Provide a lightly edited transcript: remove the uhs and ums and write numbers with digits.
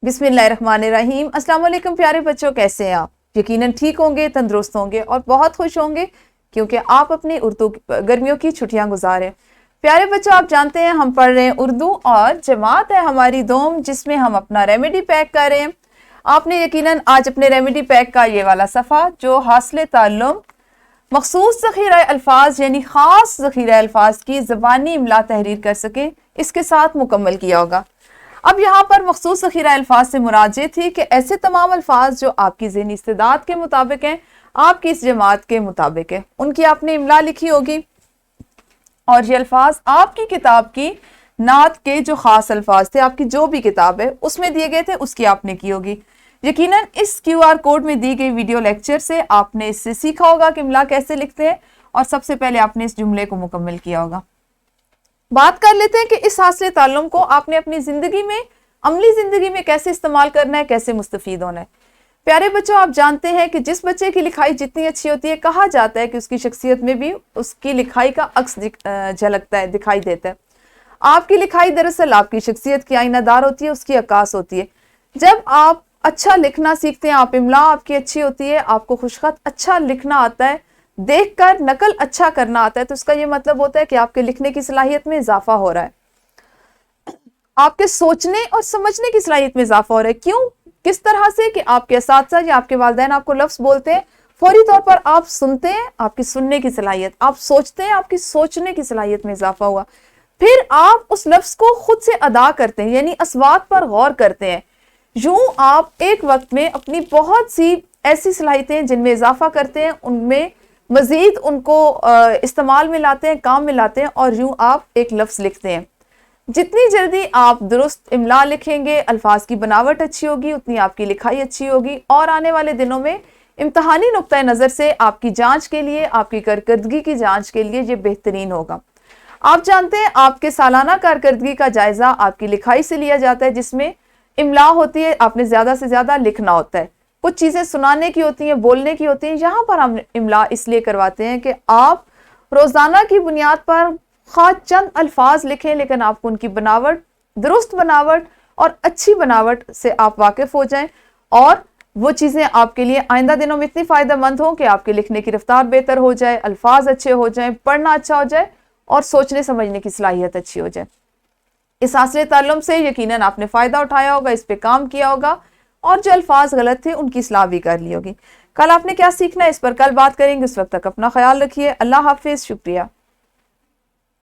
بسم اللہ الرحمن الرحیم۔ السلام علیکم پیارے بچوں، کیسے ہیں آپ؟ یقیناً ٹھیک ہوں گے، تندرست ہوں گے اور بہت خوش ہوں گے کیونکہ آپ اپنی اردو گرمیوں کی چھٹیاں گزاریں۔ پیارے بچوں، آپ جانتے ہیں ہم پڑھ رہے ہیں اردو اور جماعت ہے ہماری دوم، جس میں ہم اپنا ریمیڈی پیک کر رہے ہیں۔ آپ نے یقیناً آج اپنے ریمیڈی پیک کا یہ والا صفحہ جو حاصل تعلم مخصوص ذخیرہ الفاظ یعنی خاص ذخیرہ الفاظ کی زبانی املا تحریر کر سکیں، اس کے ساتھ مکمل کیا ہوگا۔ اب یہاں پر مخصوص ذخیرہ الفاظ سے مراد یہ تھی کہ ایسے تمام الفاظ جو آپ کی ذہنی استعداد کے مطابق ہیں، آپ کی اس جماعت کے مطابق ہیں، ان کی آپ نے املا لکھی ہوگی، اور یہ الفاظ آپ کی کتاب کی نعت کے جو خاص الفاظ تھے، آپ کی جو بھی کتاب ہے اس میں دیے گئے تھے، اس کی آپ نے کی ہوگی۔ یقیناً اس QR کوڈ میں دی گئی ویڈیو لیکچر سے آپ نے اس سے سیکھا ہوگا کہ املا کیسے لکھتے ہیں، اور سب سے پہلے آپ نے اس جملے کو مکمل کیا ہوگا۔ بات کر لیتے ہیں کہ اس حاصل تعلم کو آپ نے اپنی زندگی میں، عملی زندگی میں کیسے استعمال کرنا ہے، کیسے مستفید ہونا ہے۔ پیارے بچوں، آپ جانتے ہیں کہ جس بچے کی لکھائی جتنی اچھی ہوتی ہے، کہا جاتا ہے کہ اس کی شخصیت میں بھی اس کی لکھائی کا عکس جھلکتا ہے، دکھائی دیتا ہے۔ آپ کی لکھائی دراصل آپ کی شخصیت کی آئینہ دار ہوتی ہے، اس کی عکاس ہوتی ہے۔ جب آپ اچھا لکھنا سیکھتے ہیں، آپ املا آپ کی اچھی ہوتی ہے، آپ کو خوشخط اچھا لکھنا آتا ہے، دیکھ کر نقل اچھا کرنا آتا ہے، تو اس کا یہ مطلب ہوتا ہے کہ آپ کے لکھنے کی صلاحیت میں اضافہ ہو رہا ہے، آپ کے سوچنے اور سمجھنے کی صلاحیت میں اضافہ ہو رہا ہے۔ کیوں؟ کس طرح سے کہ آپ کے اساتذہ یا آپ کے والدین آپ کو لفظ بولتے ہیں، فوری طور پر آپ سنتے ہیں، آپ کی سننے کی صلاحیت، آپ سوچتے ہیں، آپ کی سوچنے کی صلاحیت میں اضافہ ہوا، پھر آپ اس لفظ کو خود سے ادا کرتے ہیں، یعنی اسوات پر غور کرتے ہیں۔ یوں آپ ایک وقت میں اپنی بہت سی ایسی صلاحیتیں جن میں اضافہ کرتے ہیں، ان میں مزید ان کو استعمال میں لاتے ہیں، کام میں لاتے ہیں، اور یوں آپ ایک لفظ لکھتے ہیں۔ جتنی جلدی آپ درست املا لکھیں گے، الفاظ کی بناوٹ اچھی ہوگی، اتنی آپ کی لکھائی اچھی ہوگی، اور آنے والے دنوں میں امتحانی نقطہ نظر سے آپ کی جانچ کے لیے، آپ کی کارکردگی کی جانچ کے لیے یہ بہترین ہوگا۔ آپ جانتے ہیں آپ کے سالانہ کارکردگی کا جائزہ آپ کی لکھائی سے لیا جاتا ہے، جس میں املا ہوتی ہے، آپ نے زیادہ سے زیادہ لکھنا ہوتا ہے، کچھ چیزیں سنانے کی ہوتی ہیں، بولنے کی ہوتی ہیں۔ یہاں پر ہم املا اس لیے کرواتے ہیں کہ آپ روزانہ کی بنیاد پر خواہ چند الفاظ لکھیں، لیکن آپ کو ان کی بناوٹ، درست بناوٹ اور اچھی بناوٹ سے آپ واقف ہو جائیں، اور وہ چیزیں آپ کے لیے آئندہ دنوں میں اتنی فائدہ مند ہوں کہ آپ کے لکھنے کی رفتار بہتر ہو جائے، الفاظ اچھے ہو جائیں، پڑھنا اچھا ہو جائے، اور سوچنے سمجھنے کی صلاحیت اچھی ہو جائے۔ اس حاصل تعلم سے یقیناً آپ نے فائدہ اٹھایا ہوگا، اس پہ کام کیا ہوگا، اور جو الفاظ غلط تھے ان کی اصلاح بھی کر لی ہوگی۔ کل آپ نے کیا سیکھنا ہے، اس پر کل بات کریں گے۔ اس وقت تک اپنا خیال رکھیے۔ اللہ حافظ، شکریہ۔